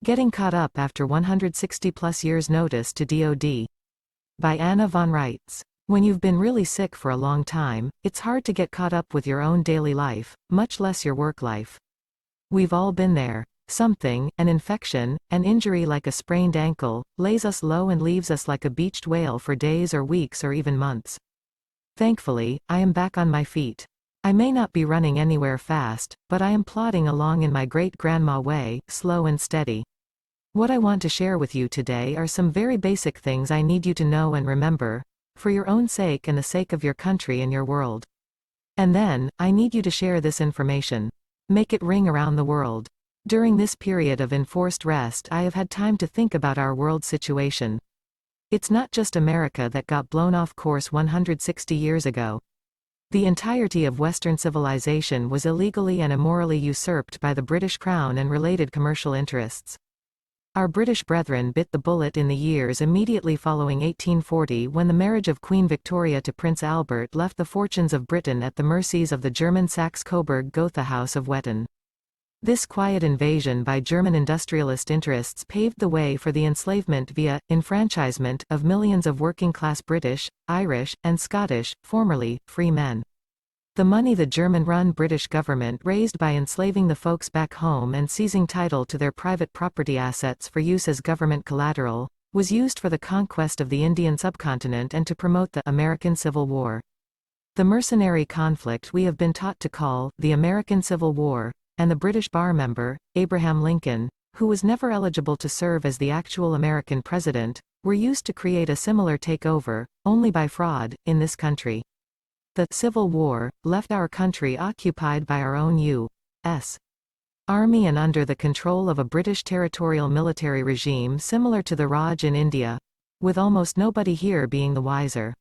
Getting Caught Up After 160-Plus Years Notice to DOD. By Anna von Reitz. When you've been really sick for a long time, it's hard to get caught up with your own daily life, much less your work life. We've all been there. Something, an infection, an injury like a sprained ankle, lays us low and leaves us like a beached whale for days or weeks or even months. Thankfully, I am back on my feet. I may not be running anywhere fast, but I am plodding along in my great-grandma way, slow and steady. What I want to share with you today are some very basic things I need you to know and remember, for your own sake and the sake of your country and your world. And then, I need you to share this information. Make it ring around the world. During this period of enforced rest, I have had time to think about our world situation. It's not just America that got blown off course 160 years ago. The entirety of Western civilization was illegally and immorally usurped by the British Crown and related commercial interests. Our British brethren bit the bullet in the years immediately following 1840 when the marriage of Queen Victoria to Prince Albert left the fortunes of Britain at the mercies of the German Saxe-Coburg-Gotha House of Wettin. This quiet invasion by German industrialist interests paved the way for the enslavement via enfranchisement of millions of working-class British, Irish, and Scottish, formerly, free men. The money the German-run British government raised by enslaving the folks back home and seizing title to their private property assets for use as government collateral, was used for the conquest of the Indian subcontinent and to promote the American Civil War. The mercenary conflict we have been taught to call the American Civil War, and the British bar member, Abraham Lincoln, who was never eligible to serve as the actual American president, were used to create a similar takeover, only by fraud, in this country. The Civil War left our country occupied by our own U.S. Army and under the control of a British territorial military regime similar to the Raj in India, with almost nobody here being the wiser.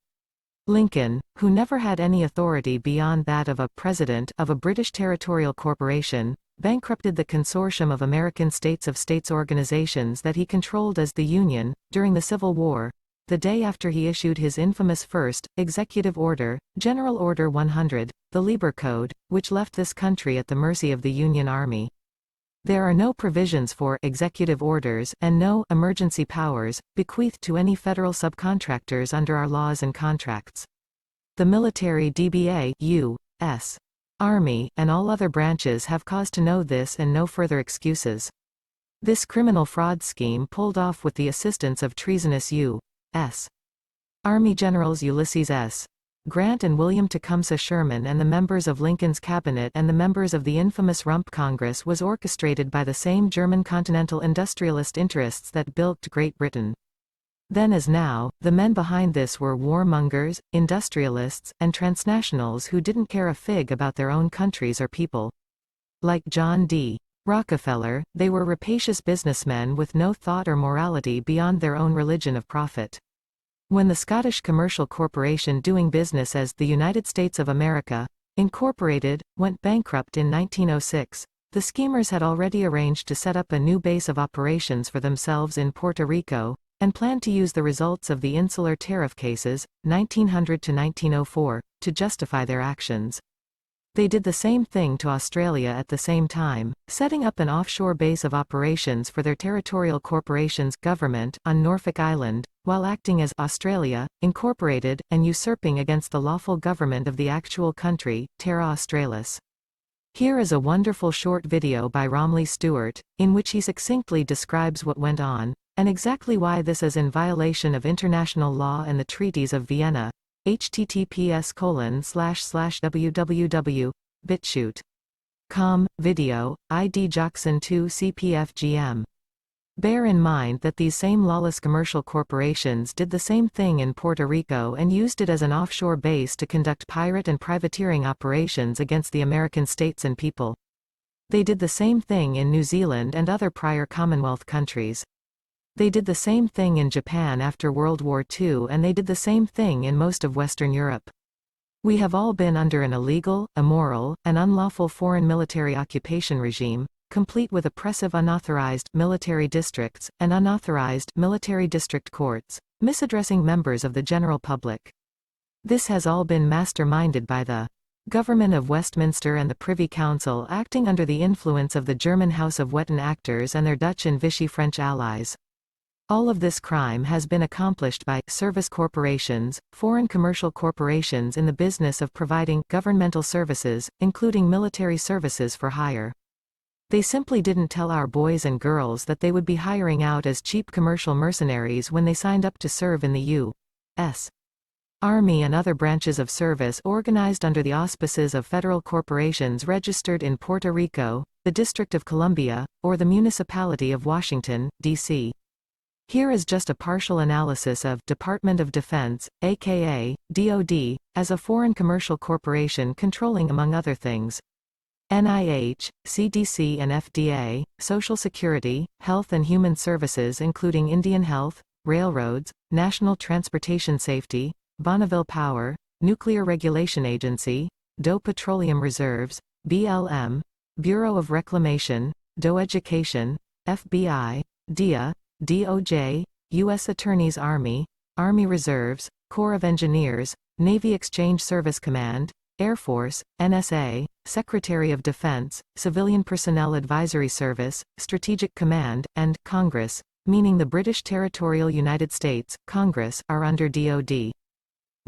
Lincoln, who never had any authority beyond that of a president of a British territorial corporation, bankrupted the consortium of American states of states organizations that he controlled as the Union, during the Civil War, the day after he issued his infamous first, executive order, General Order 100, the Lieber Code, which left this country at the mercy of the Union Army. There are no provisions for executive orders and no emergency powers bequeathed to any federal subcontractors under our laws and contracts. The military DBA, U.S. Army, and all other branches have cause to know this and no further excuses. This criminal fraud scheme pulled off with the assistance of treasonous U.S. Army Generals Ulysses S. Grant and William Tecumseh Sherman and the members of Lincoln's cabinet and the members of the infamous Rump Congress was orchestrated by the same German continental industrialist interests that bilked Great Britain. Then as now, the men behind this were warmongers, industrialists, and transnationals who didn't care a fig about their own countries or people. Like John D. Rockefeller, they were rapacious businessmen with no thought or morality beyond their own religion of profit. When the Scottish commercial corporation doing business as the United States of America, Incorporated, went bankrupt in 1906, the schemers had already arranged to set up a new base of operations for themselves in Puerto Rico, and planned to use the results of the insular tariff cases, 1900 to 1904, to justify their actions. They did the same thing to Australia at the same time, setting up an offshore base of operations for their territorial corporation's government on Norfolk Island, while acting as Australia, Incorporated, and usurping against the lawful government of the actual country, Terra Australis. Here is a wonderful short video by Romley Stewart, in which he succinctly describes what went on, and exactly why this is in violation of international law and the treaties of Vienna. https://www.bitshoot.com, video, ID Jackson 2 CPFGM. Bear in mind that these same lawless commercial corporations did the same thing in Puerto Rico and used it as an offshore base to conduct pirate and privateering operations against the American states and people. They did the same thing in New Zealand and other prior Commonwealth countries. They did the same thing in Japan after World War II, and they did the same thing in most of Western Europe. We have all been under an illegal, immoral, and unlawful foreign military occupation regime, complete with oppressive unauthorized military districts and unauthorized military district courts, misaddressing members of the general public. This has all been masterminded by the Government of Westminster and the Privy Council acting under the influence of the German House of Wetten actors and their Dutch and Vichy French allies. All of this crime has been accomplished by service corporations, foreign commercial corporations in the business of providing governmental services, including military services for hire. They simply didn't tell our boys and girls that they would be hiring out as cheap commercial mercenaries when they signed up to serve in the U.S. Army and other branches of service organized under the auspices of federal corporations registered in Puerto Rico, the District of Columbia, or the Municipality of Washington, D.C. Here is just a partial analysis of Department of Defense, aka DOD, as a foreign commercial corporation controlling, among other things, NIH, CDC and FDA, Social Security, Health and Human Services including Indian Health, Railroads, National Transportation Safety, Bonneville Power, Nuclear Regulation Agency, DOE Petroleum Reserves, BLM, Bureau of Reclamation, DOE Education, FBI, DIA, DOJ, U.S. Attorney's Army, Army Reserves, Corps of Engineers, Navy Exchange Service Command, Air Force, NSA, Secretary of Defense, Civilian Personnel Advisory Service, Strategic Command, and Congress, meaning the British Territorial United States, Congress, are under DOD.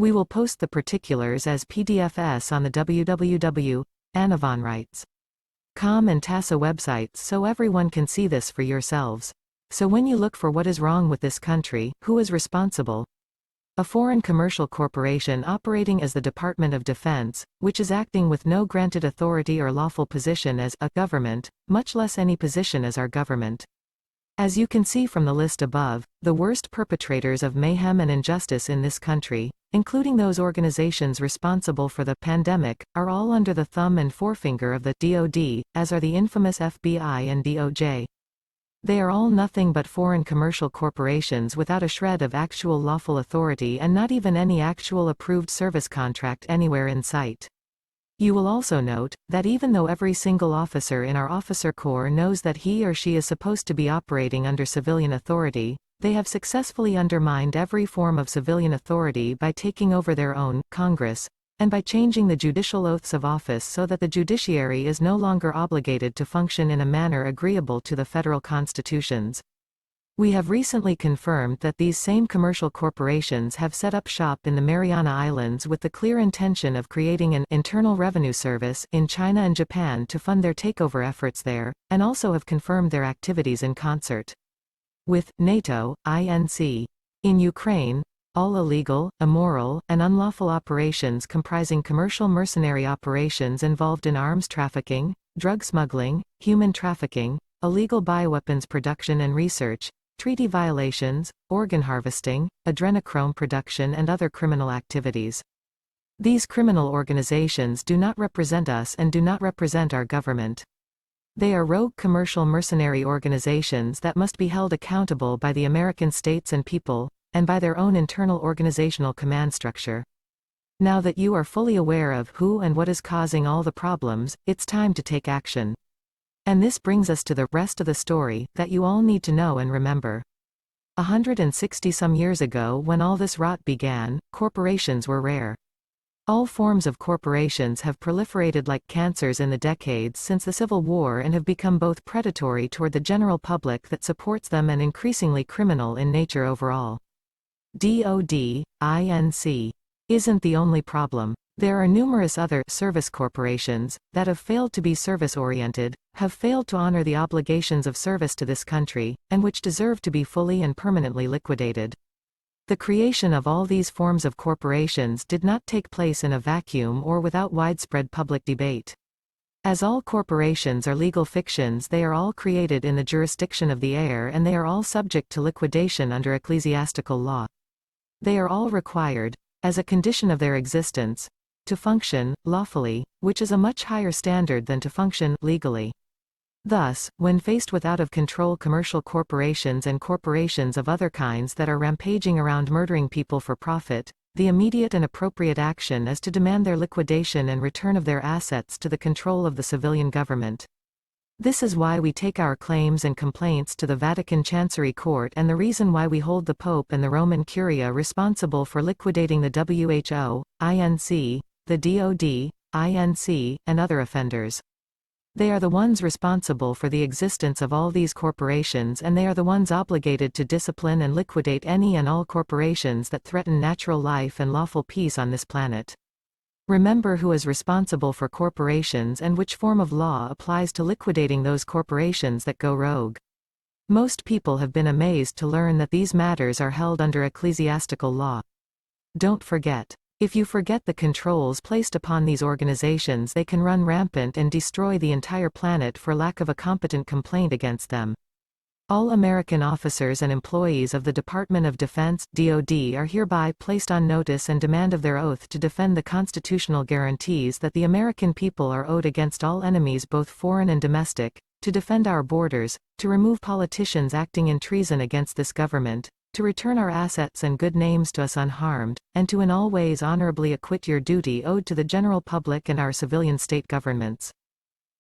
We will post the particulars as PDFs on the www.annavonreitz.com and TASA websites so everyone can see this for yourselves. So when you look for what is wrong with this country, who is responsible? A foreign commercial corporation operating as the Department of Defense, which is acting with no granted authority or lawful position as a government, much less any position as our government. As you can see from the list above, the worst perpetrators of mayhem and injustice in this country, including those organizations responsible for the pandemic, are all under the thumb and forefinger of the DOD, as are the infamous FBI and DOJ. They are all nothing but foreign commercial corporations without a shred of actual lawful authority and not even any actual approved service contract anywhere in sight. You will also note that even though every single officer in our officer corps knows that he or she is supposed to be operating under civilian authority, they have successfully undermined every form of civilian authority by taking over their own Congress, and by changing the judicial oaths of office so that the judiciary is no longer obligated to function in a manner agreeable to the federal constitutions. We have recently confirmed that these same commercial corporations have set up shop in the Mariana Islands with the clear intention of creating an Internal Revenue Service in China and Japan to fund their takeover efforts there, and also have confirmed their activities in concert with NATO, INC. In Ukraine, all illegal, immoral, and unlawful operations comprising commercial mercenary operations involved in arms trafficking, drug smuggling, human trafficking, illegal bioweapons production and research, treaty violations, organ harvesting, adrenochrome production and other criminal activities. These criminal organizations do not represent us and do not represent our government. They are rogue commercial mercenary organizations that must be held accountable by the American states and people, and by their own internal organizational command structure. Now that you are fully aware of who and what is causing all the problems, it's time to take action. And this brings us to the rest of the story that you all need to know and remember. 160 some years ago, when all this rot began, corporations were rare. All forms of corporations have proliferated like cancers in the decades since the Civil War and have become both predatory toward the general public that supports them and increasingly criminal in nature overall. DOD, INC, isn't the only problem. There are numerous other service corporations that have failed to be service-oriented, have failed to honor the obligations of service to this country, and which deserve to be fully and permanently liquidated. The creation of all these forms of corporations did not take place in a vacuum or without widespread public debate. As all corporations are legal fictions, they are all created in the jurisdiction of the heir and they are all subject to liquidation under ecclesiastical law. They are all required, as a condition of their existence, to function lawfully, which is a much higher standard than to function legally. Thus, when faced with out-of-control commercial corporations and corporations of other kinds that are rampaging around murdering people for profit, the immediate and appropriate action is to demand their liquidation and return of their assets to the control of the civilian government. This is why we take our claims and complaints to the Vatican Chancery Court and the reason why we hold the Pope and the Roman Curia responsible for liquidating the WHO, INC, the DOD, Inc., and other offenders. They are the ones responsible for the existence of all these corporations, and they are the ones obligated to discipline and liquidate any and all corporations that threaten natural life and lawful peace on this planet. Remember who is responsible for corporations and which form of law applies to liquidating those corporations that go rogue. Most people have been amazed to learn that these matters are held under ecclesiastical law. Don't forget. If you forget the controls placed upon these organizations, they can run rampant and destroy the entire planet for lack of a competent complaint against them. All American officers and employees of the Department of Defense, DOD, are hereby placed on notice and demand of their oath to defend the constitutional guarantees that the American people are owed against all enemies, both foreign and domestic, to defend our borders, to remove politicians acting in treason against this government, to return our assets and good names to us unharmed, and to in all ways honorably acquit your duty owed to the general public and our civilian state governments.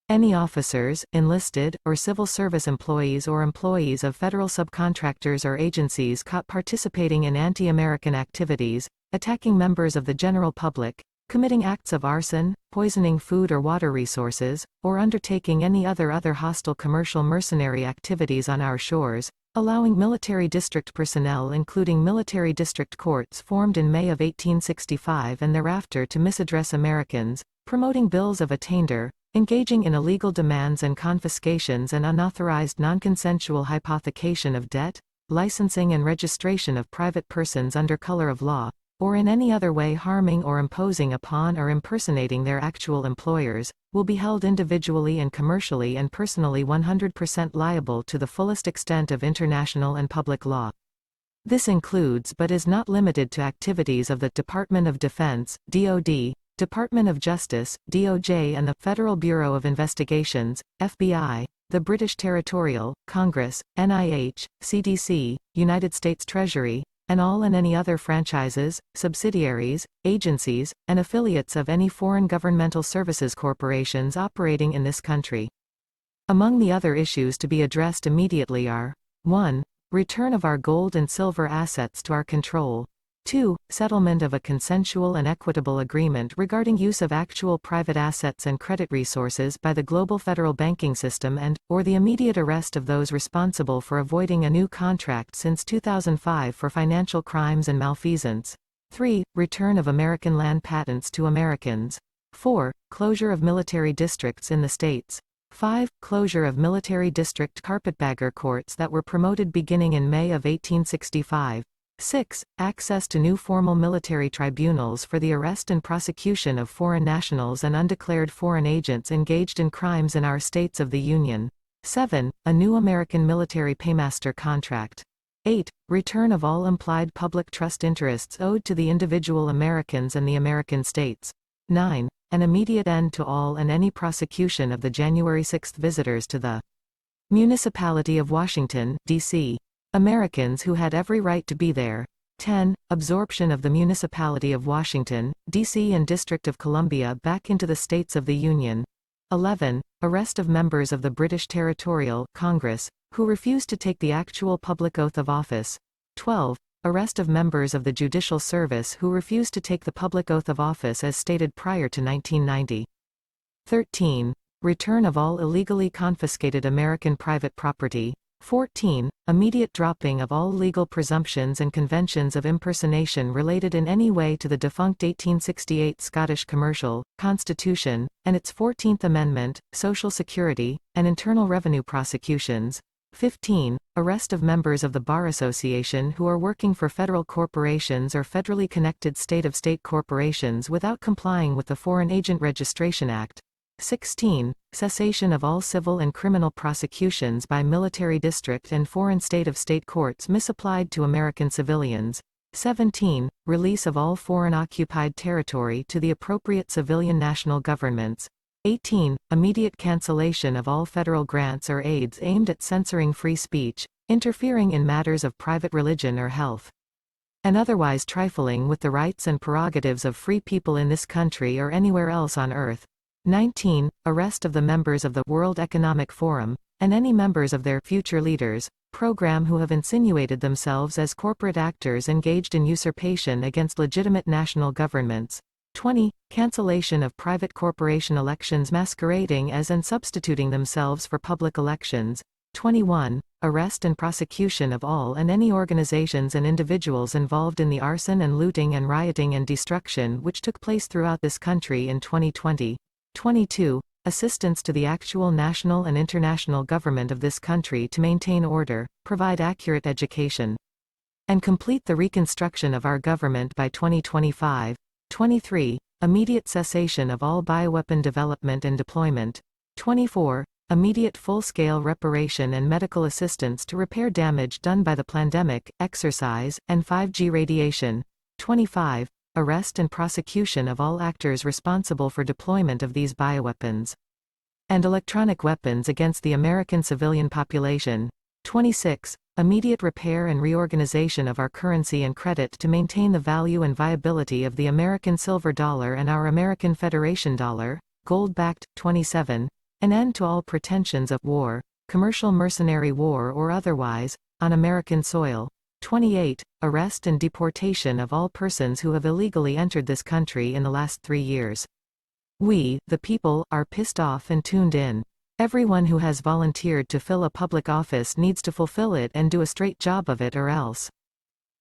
Any officers, enlisted, or civil service employees or employees of federal subcontractors or agencies caught participating in anti-American activities, attacking members of the general public, committing acts of arson, poisoning food or water resources, or undertaking any other hostile commercial mercenary activities on our shores, allowing military district personnel including military district courts formed in May of 1865 and thereafter to misaddress Americans, promoting bills of attainder, engaging in illegal demands and confiscations and unauthorized non-consensual hypothecation of debt, licensing and registration of private persons under color of law, or in any other way harming or imposing upon or impersonating their actual employers, will be held individually and commercially and personally 100% liable to the fullest extent of international and public law. This includes but is not limited to activities of the Department of Defense, DOD, Department of Justice, DOJ, and the Federal Bureau of Investigations, FBI, the British Territorial, Congress, NIH, CDC, United States Treasury, and all and any other franchises, subsidiaries, agencies, and affiliates of any foreign governmental services corporations operating in this country. Among the other issues to be addressed immediately are 1. Return of our gold and silver assets to our control. 2. Settlement of a consensual and equitable agreement regarding use of actual private assets and credit resources by the global federal banking system or the immediate arrest of those responsible for avoiding a new contract since 2005 for financial crimes and malfeasance. 3. Return of American land patents to Americans. 4. Closure of military districts in the states. 5. Closure of military district carpetbagger courts that were promoted beginning in May of 1865. 6. Access to new formal military tribunals for the arrest and prosecution of foreign nationals and undeclared foreign agents engaged in crimes in our states of the Union. 7. A new American military paymaster contract. 8. Return of all implied public trust interests owed to the individual Americans and the American states. 9. An immediate end to all and any prosecution of the January 6 visitors to the Municipality of Washington, D.C. Americans who had every right to be there. 10. Absorption of the Municipality of Washington, D.C. and District of Columbia back into the States of the Union. 11. Arrest of members of the British Territorial, Congress, who refused to take the actual public oath of office. 12. Arrest of members of the Judicial Service who refused to take the public oath of office as stated prior to 1990. 13. Return of all illegally confiscated American private property. 14. Immediate dropping of all legal presumptions and conventions of impersonation related in any way to the defunct 1868 Scottish Commercial Constitution, and its 14th Amendment, Social Security, and Internal Revenue prosecutions. 15. Arrest of members of the Bar Association who are working for federal corporations or federally connected state-of-state corporations without complying with the Foreign Agent Registration Act. 16. Cessation of all civil and criminal prosecutions by military district and foreign state-of-state courts misapplied to American civilians. 17. Release of all foreign occupied territory to the appropriate civilian national governments. 18. Immediate cancellation of all federal grants or aids aimed at censoring free speech, interfering in matters of private religion or health, and otherwise trifling with the rights and prerogatives of free people in this country or anywhere else on earth. 19. Arrest of the members of the World Economic Forum, and any members of their future leaders program who have insinuated themselves as corporate actors engaged in usurpation against legitimate national governments. 20. Cancellation of private corporation elections masquerading as and substituting themselves for public elections. 21. Arrest and prosecution of all and any organizations and individuals involved in the arson and looting and rioting and destruction which took place throughout this country in 2020. 22. Assistance to the actual national and international government of this country to maintain order, provide accurate education, and complete the reconstruction of our government by 2025. 23. Immediate cessation of all bioweapon development and deployment. 24. Immediate full-scale reparation and medical assistance to repair damage done by the pandemic, exercise, and 5G radiation. 25. Arrest and prosecution of all actors responsible for deployment of these bioweapons and electronic weapons against the American civilian population. 26. Immediate repair and reorganization of our currency and credit to maintain the value and viability of the American silver dollar and our American Federation dollar, gold-backed. 27. An end to all pretensions of war, commercial mercenary war or otherwise, on American soil. 28. Arrest and deportation of all persons who have illegally entered this country in the last 3 years. We, the people, are pissed off and tuned in. Everyone who has volunteered to fill a public office needs to fulfill it and do a straight job of it or else.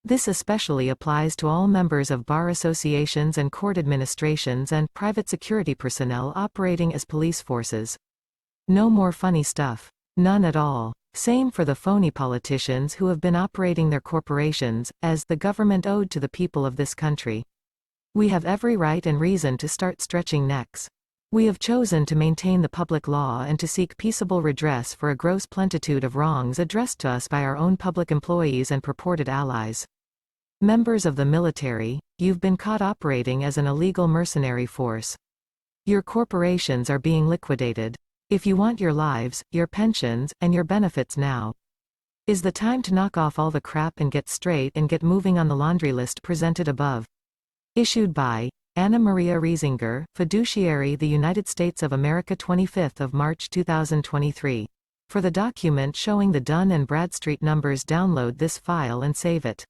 This especially applies to all members of bar associations and court administrations and private security personnel operating as police forces. No more funny stuff. None at all. Same for the phony politicians who have been operating their corporations, as the government owed to the people of this country. We have every right and reason to start stretching necks. We have chosen to maintain the public law and to seek peaceable redress for a gross plenitude of wrongs addressed to us by our own public employees and purported allies. Members of the military, you've been caught operating as an illegal mercenary force. Your corporations are being liquidated. If you want your lives, your pensions, and your benefits now is the time to knock off all the crap and get straight and get moving on the laundry list presented above. Issued by Anna Maria Riesinger, Fiduciary, the United States of America, 25th of March 2023. For the document showing the Dun & Bradstreet numbers, download this file and save it.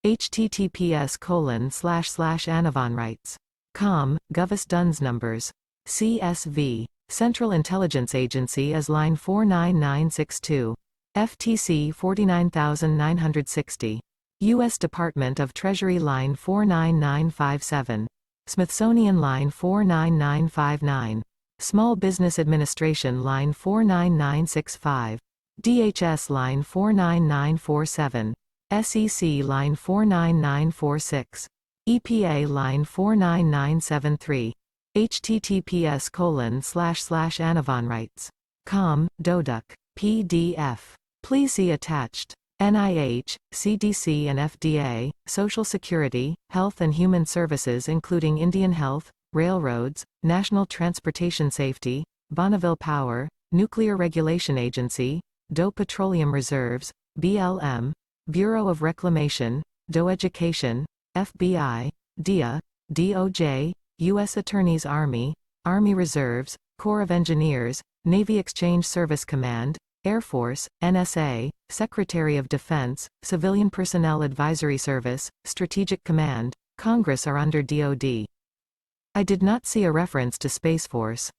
https://annavonreitz.com, Govus Duns numbers. CSV. Central Intelligence Agency as line 49962. FTC 49960. U.S. Department of Treasury line 49957. Smithsonian line 49959. Small Business Administration line 49965. DHS line 49947. SEC line 49946. EPA line 49973. https://annavonreitz.com, DODUC. PDF. Please see attached. NIH, CDC and FDA, Social Security, Health and Human Services including Indian Health, Railroads, National Transportation Safety, Bonneville Power, Nuclear Regulation Agency, DOE Petroleum Reserves, BLM, Bureau of Reclamation, DOE Education, FBI, DIA, DOJ, U.S. Attorney's Army, Army Reserves, Corps of Engineers, Navy Exchange Service Command, Air Force, NSA, Secretary of Defense, Civilian Personnel Advisory Service, Strategic Command, Congress are under DOD. I did not see a reference to Space Force.